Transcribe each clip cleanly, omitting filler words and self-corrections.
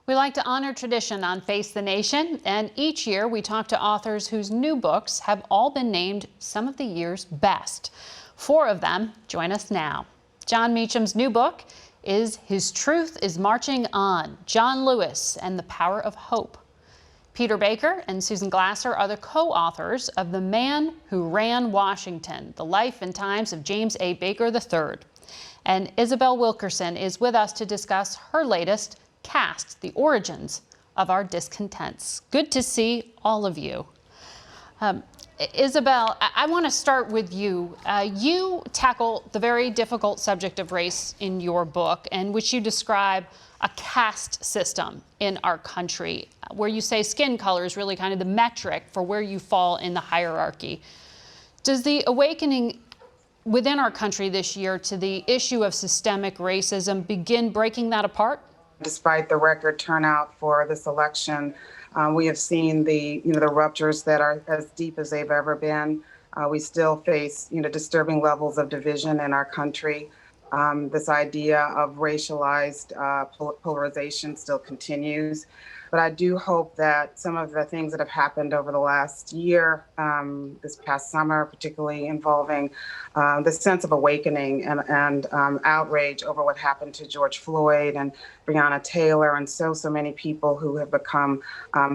We like to honor tradition on Face the Nation, and each year we talk to authors whose new books have all been named some of the year's best. 4 of them join us now. John Meacham's new book is His Truth is Marching On, John Lewis and the Power of Hope. Peter Baker and Susan Glasser are the co-authors of The Man Who Ran Washington, The Life and Times of James A. Baker III. And Isabel Wilkerson is with us to discuss her latest, Cast, The Origins of Our Discontents. Good to see all of you. Isabel, I want to start with you. You tackle the very difficult subject of race in your book, in which you describe a caste system in our country, where you say skin color is really kind of the metric for where you fall in the hierarchy. Does the awakening within our country this year to the issue of systemic racism begin breaking that apart? Despite the record turnout for this election, we have seen the ruptures that are as deep as they've ever been. We still face disturbing levels of division in our country. This idea of racialized polarization still continues. But I do hope that some of the things that have happened over the last year, this past summer, particularly involving the sense of awakening and outrage over what happened to George Floyd and Breonna Taylor and so many people who have become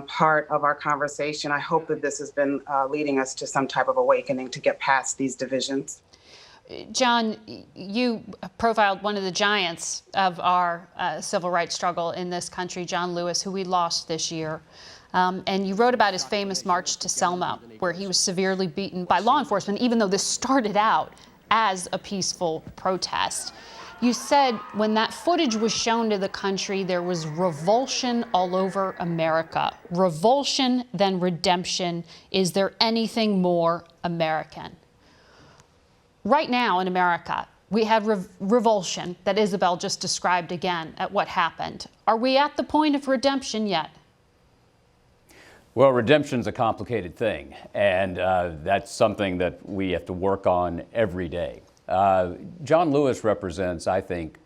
part of our conversation. I hope that this has been leading us to some type of awakening to get past these divisions. John, you profiled one of the giants of our civil rights struggle in this country, John Lewis, who we lost this year. And you wrote about his famous march to Selma, where he was severely beaten by law enforcement, even though this started out as a peaceful protest. You said when that footage was shown to the country, there was revulsion all over America. Revulsion, then redemption. Is there anything more American? Right now in America, we have revulsion that Isabel just described again at what happened. Are we at the point of redemption yet? Well, redemption's a complicated thing, and that's something that we have to work on every day. John Lewis represents, I think,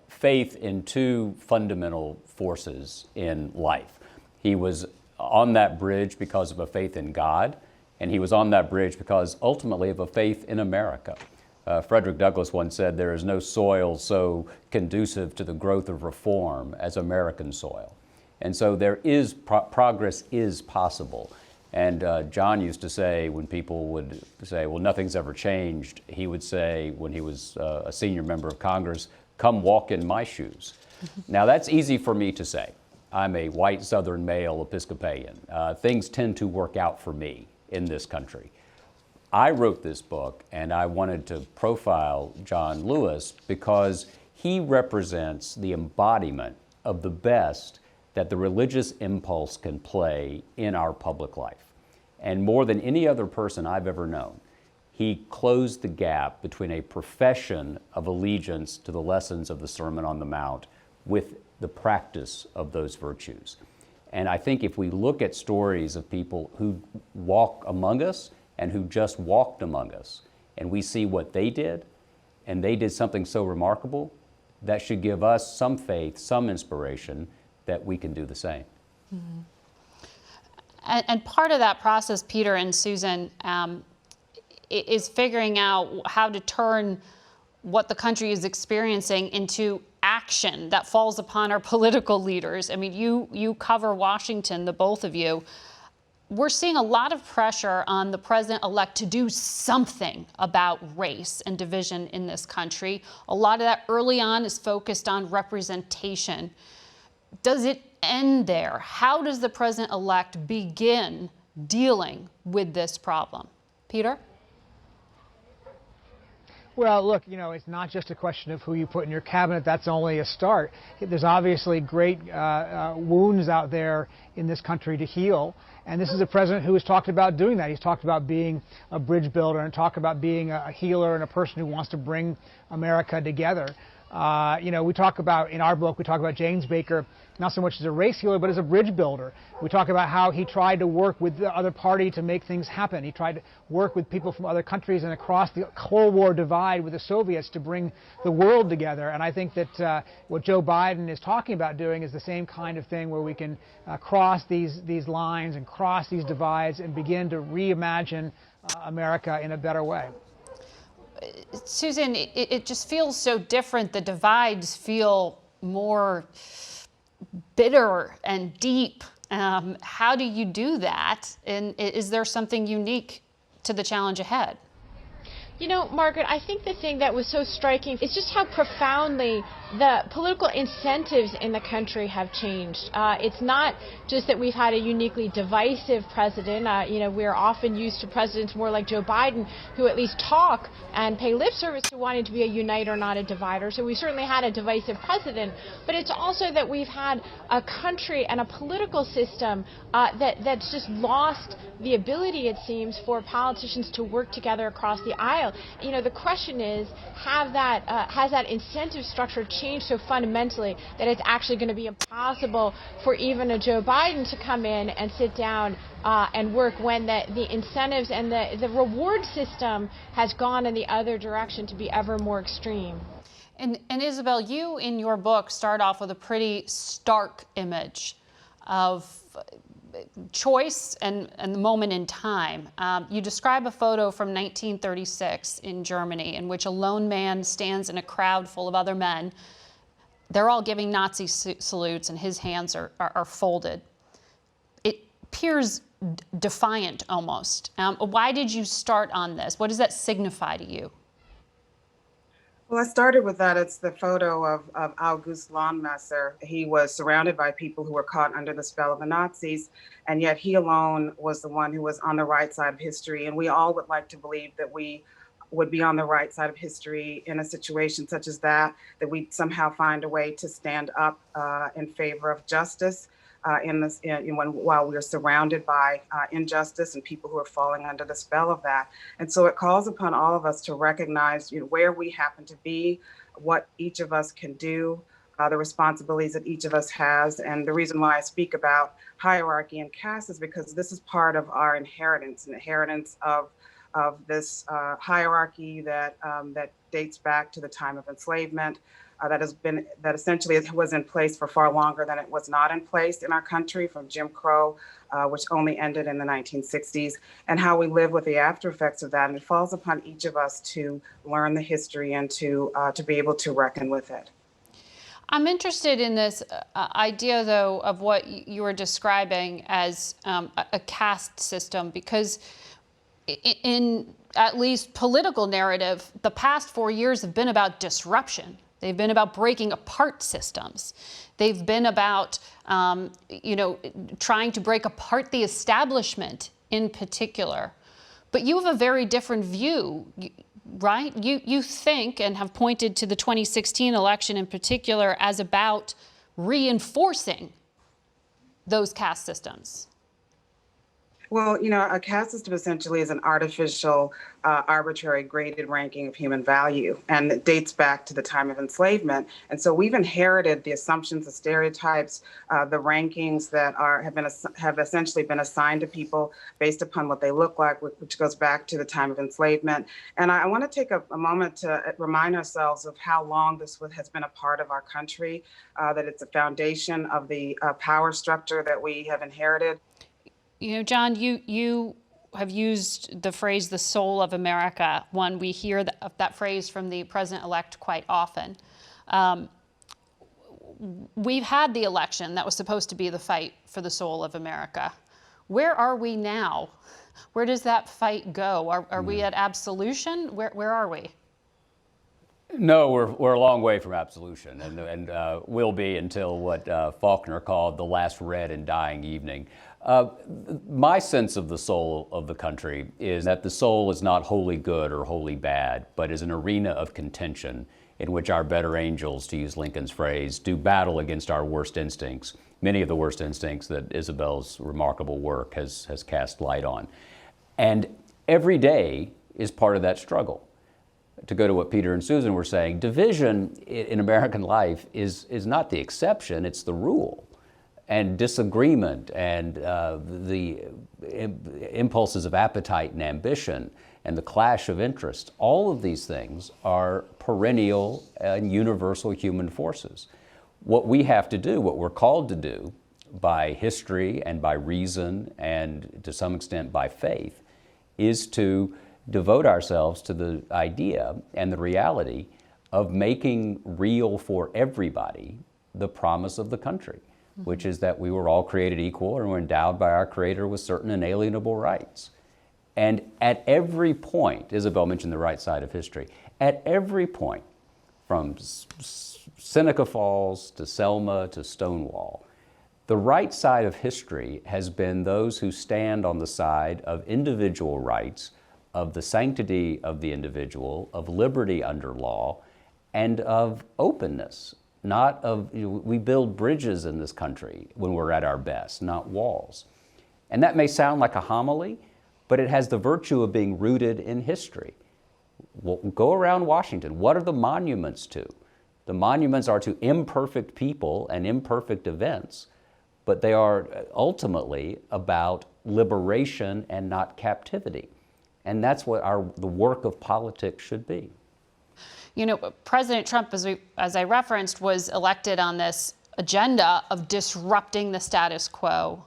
faith in 2 fundamental forces in life. He was on that bridge because of a faith in God, and he was on that bridge because ultimately of a faith in America. Frederick Douglass once said, there is no soil so conducive to the growth of reform as American soil. And so there is progress is possible. And John used to say, when people would say, well, nothing's ever changed, he would say, when he was a senior member of Congress, come walk in my shoes. Now that's easy for me to say. I'm a white Southern male Episcopalian. Things tend to work out for me in this country. I wrote this book and I wanted to profile John Lewis because he represents the embodiment of the best that the religious impulse can play in our public life. And more than any other person I've ever known, he closed the gap between a profession of allegiance to the lessons of the Sermon on the Mount with the practice of those virtues. And I think if we look at stories of people who walk among us and who just walked among us, and we see what they did, and they did something so remarkable, that should give us some faith, some inspiration that we can do the same. Mm-hmm. And part of that process, Peter and Susan, is figuring out how to turn what the country is experiencing into action that falls upon our political leaders. I mean, you cover Washington, the both of you. We're seeing a lot of pressure on the president-elect to do something about race and division in this country. A lot of that early on is focused on representation. Does it end there? How does the president-elect begin dealing with this problem? Peter? Well, look, it's not just a question of who you put in your cabinet. That's only a start. There's obviously great wounds out there in this country to heal. And this is a president who has talked about doing that. He's talked about being a bridge builder and talked about being a healer and a person who wants to bring America together. We talk about, in our book, we talk about James Baker not so much as a race healer, but as a bridge builder. We talk about how he tried to work with the other party to make things happen. He tried to work with people from other countries and across the Cold War divide with the Soviets to bring the world together. And I think that what Joe Biden is talking about doing is the same kind of thing, where we can cross these lines and cross these divides and begin to reimagine America in a better way. Susan, it just feels so different. The divides feel more bitter and deep. How do you do that? And is there something unique to the challenge ahead? You know, Margaret, I think the thing that was so striking is just how profoundly the political incentives in the country have changed. It's not just that we've had a uniquely divisive president. We're often used to presidents more like Joe Biden, who at least talk and pay lip service to wanting to be a uniter, not a divider. So we certainly had a divisive president. But it's also that we've had a country and a political system that's just lost the ability, it seems, for politicians to work together across the aisle. The question is, has that incentive structure changed so fundamentally that it's actually going to be impossible for even a Joe Biden to come in and sit down and work when the incentives and the reward system has gone in the other direction to be ever more extreme? And Isabel, you in your book start off with a pretty stark image of choice and the moment in time. You describe a photo from 1936 in Germany in which a lone man stands in a crowd full of other men. They're all giving Nazi salutes and his hands are folded. It appears defiant almost. Why did you start on this? What does that signify to you? Well, I started with that. It's the photo of August Landmesser. He was surrounded by people who were caught under the spell of the Nazis, and yet he alone was the one who was on the right side of history. And we all would like to believe that we would be on the right side of history in a situation such as that we'd somehow find a way to stand up in favor of justice while we're surrounded by injustice and people who are falling under the spell of that. And so it calls upon all of us to recognize where we happen to be, what each of us can do, the responsibilities that each of us has. And the reason why I speak about hierarchy and caste is because this is part of our inheritance, of this hierarchy that dates back to the time of enslavement. That essentially was in place for far longer than it was not in place in our country, from Jim Crow, which only ended in the 1960s, and how we live with the after effects of that. And it falls upon each of us to learn the history and to be able to reckon with it. I'm interested in this idea, though, of what you were describing as a caste system, because in at least political narrative, the past 4 years have been about disruption. They've been about breaking apart systems. They've been about, trying to break apart the establishment in particular. But you have a very different view, right? You think and have pointed to the 2016 election in particular as about reinforcing those caste systems. Well, a caste system essentially is an artificial, arbitrary graded ranking of human value, and it dates back to the time of enslavement. And so we've inherited the assumptions, the stereotypes, the rankings that have essentially been assigned to people based upon what they look like, which goes back to the time of enslavement. And I want to take a moment to remind ourselves of how long this has been a part of our country, that it's a foundation of the power structure that we have inherited. John, you have used the phrase, the soul of America. We hear that phrase from the president-elect quite often. We've had the election that was supposed to be the fight for the soul of America. Where are we now? Where does that fight go? Are we at absolution? Where are we? No, we're a long way from absolution, and will be until what Faulkner called the last red and dying evening. My sense of the soul of the country is that the soul is not wholly good or wholly bad, but is an arena of contention in which our better angels, to use Lincoln's phrase, do battle against our worst instincts, many of the worst instincts that Isabel's remarkable work has cast light on. And every day is part of that struggle. to go to what Peter and Susan were saying, division in American life is not the exception, it's the rule. And disagreement and the impulses of appetite and ambition and the clash of interest, all of these things are perennial and universal human forces. What we have to do, what we're called to do by history and by reason and to some extent by faith, is to devote ourselves to the idea and the reality of making real for everybody the promise of the country, which is that we were all created equal and were endowed by our Creator with certain inalienable rights. And at every point, Isabel mentioned the right side of history, at every point, from Seneca Falls to Selma to Stonewall, the right side of history has been those who stand on the side of individual rights, of the sanctity of the individual, of liberty under law, and of openness. Not of, we build bridges in this country when we're at our best, not walls. And that may sound like a homily, but it has the virtue of being rooted in history. Well, go around Washington. What are the monuments to? The monuments are to imperfect people and imperfect events, but they are ultimately about liberation and not captivity. And that's what the work of politics should be. You know, President Trump, as I referenced, was elected on this agenda of disrupting the status quo.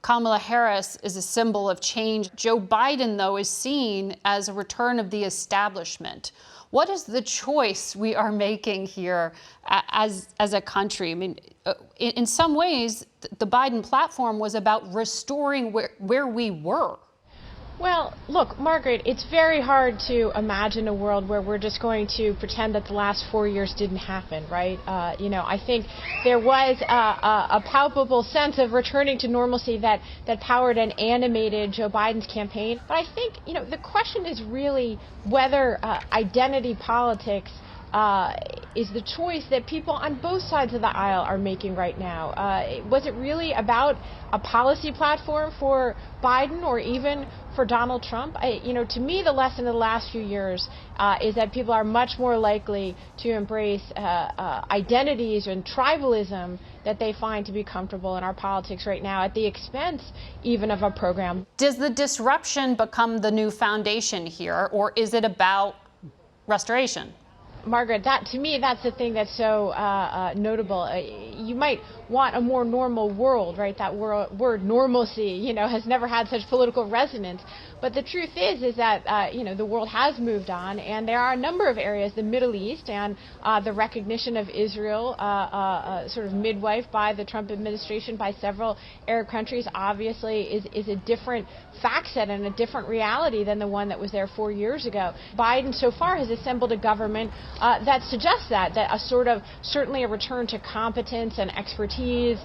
Kamala Harris is a symbol of change. Joe Biden, though, is seen as a return of the establishment. What is the choice we are making here as a country? I mean, in some ways, the Biden platform was about restoring where we were. Well, look, Margaret, it's very hard to imagine a world where we're just going to pretend that the last 4 years didn't happen, right? I think there was a palpable sense of returning to normalcy that powered and animated Joe Biden's campaign. But I think, the question is really whether identity politics is the choice that people on both sides of the aisle are making right now. Was it really about a policy platform for Biden or even for Donald Trump? To me, the lesson of the last few years is that people are much more likely to embrace identities and tribalism that they find to be comfortable in our politics right now at the expense even of a program. Does the disruption become the new foundation here, or is it about restoration? Margaret, to me, that's the thing that's so notable. You might want a more normal world, right? That word normalcy, has never had such political resonance. But the truth is that, the world has moved on, and there are a number of areas, the Middle East and the recognition of Israel, sort of midwife by the Trump administration, by several Arab countries, obviously is a different fact set and a different reality than the one that was there 4 years ago. Biden so far has assembled a government that suggests that a sort of, certainly a return to competence and expertise,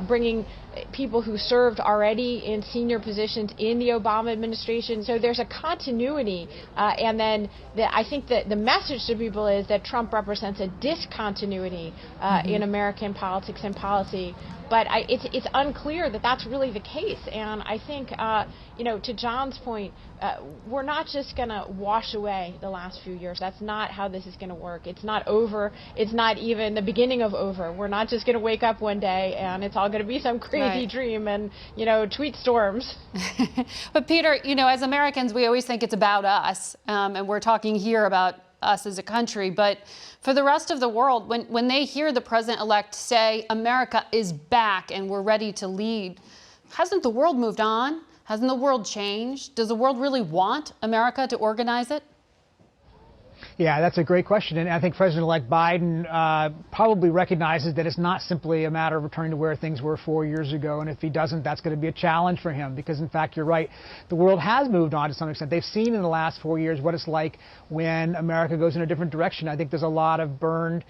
bringing people who served already in senior positions in the Obama administration. So there's a continuity, and then I think that the message to people is that Trump represents a discontinuity in American politics and policy. But it's unclear that that's really the case. And I think, to John's point, we're not just going to wash away the last few years. That's not how this is going to work. It's not over. It's not even the beginning of over. We're not just going to wake up one day and it's all going to be some crazy dream and, tweet storms. But Peter, as Americans, we always think it's about us. And we're talking here about us as a country. But for the rest of the world, when they hear the president-elect say, America is back and we're ready to lead, hasn't the world moved on? Hasn't the world changed? Does the world really want America to organize it? Yeah, that's a great question. And I think President-elect Biden probably recognizes that it's not simply a matter of returning to where things were 4 years ago. And if he doesn't, that's going to be a challenge for him because, in fact, you're right. The world has moved on to some extent. They've seen in the last 4 years what it's like when America goes in a different direction. I think there's a lot of burned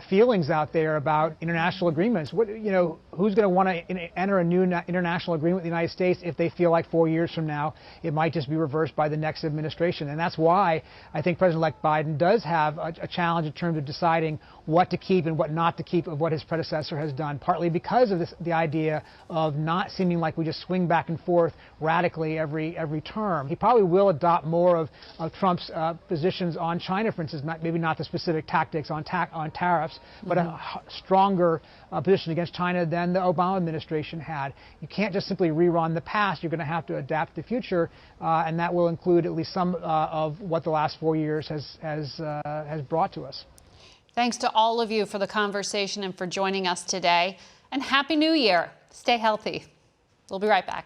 feelings out there about international agreements. Who's going to want to enter a new international agreement with the United States if they feel like 4 years from now it might just be reversed by the next administration? And that's why I think President-elect Biden does have a challenge in terms of deciding what to keep and what not to keep of what his predecessor has done, partly because of the idea of not seeming like we just swing back and forth radically every term. He probably will adopt more of Trump's positions on China, for instance, maybe not the specific tactics on tariffs, but a stronger position against China than the Obama administration had. You can't just simply rerun the past. You're going to have to adapt to the future, and that will include at least some of what the last 4 years has brought to us. Thanks to all of you for the conversation and for joining us today. And Happy New Year. Stay healthy. We'll be right back.